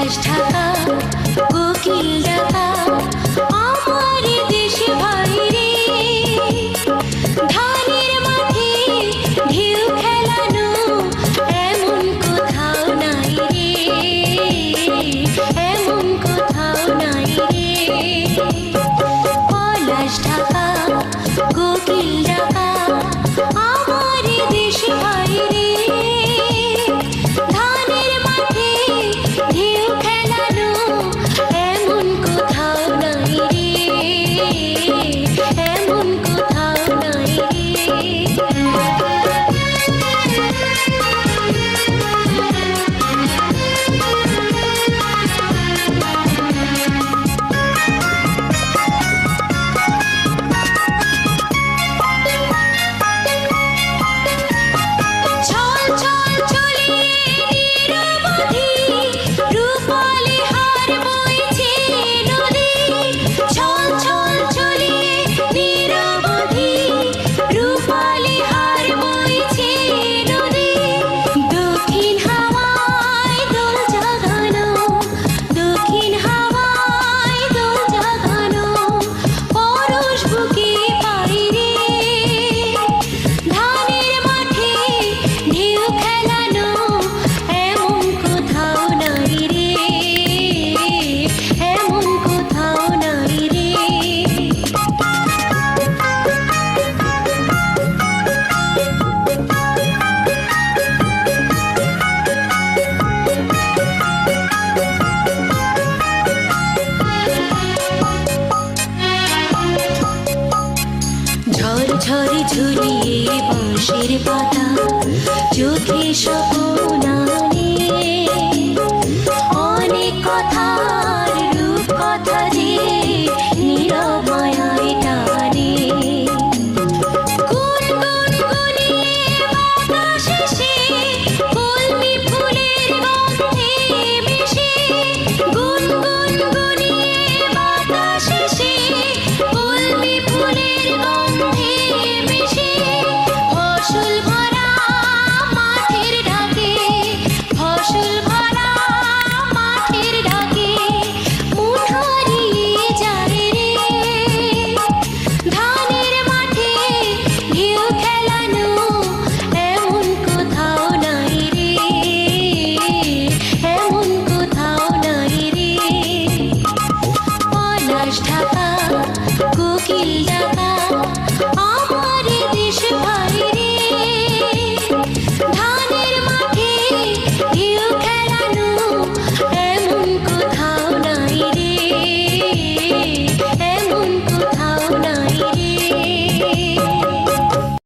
পলাশ ঢাকা কোকিল ডাকা আমার দেশ ভাই রে, ধানের মাঠে ঢেউ খেলানো এমন কোথাও নাই রে, এমন কোথাও নাই রে। পলাশ ঢাকা কোকিল ডাকা আমার দেশ ভাই রে, ধানের মাঠে ঢেউ খেলানো এমন কোথাও নাই রে, এমন কোথাও নাই রে। ছল ছল চলিয়ে নিরবধি রূপালি হার বইছে নদী, ছল ছল চলিয়ে নিরবধি রূপালি হার বইছে নদী। দক্ষিণ হাওয়ায় দোল জাগানো, দক্ষিণ হাওয়ায় দোল জাগানো পরশ বুকে পাই রে, ধানের মাঠে ঢেউ খেলানো এমন কোথাও নাই রে, এমন কোথাও নাই রে। ঝড় ঝড় ঝুলিয়ে বাঁশের পাতা চোখে স্বপ্ন আনে, অনেক কথার রূপ কথা যে নীরব মায়ায় টানে। গুন গুন গুনিয়ে বাতাস এসে কলমি ফুলের গন্ধে মিশে, গুন গুন গুনিয়ে বাতাস এসে কলমি ফুলের গন্ধে মিশে। ফসল ভরা মাঠের ডাকে, ফসল ভরা মাঠের ডাকে মন হারিয়ে যায় রে, ধানের মাঠে ঢেউ খেলানো এমন কোথাও নাই রে, এমন কোথাও নাই রে। পলাশ ঢাকা কোকিল ডাকা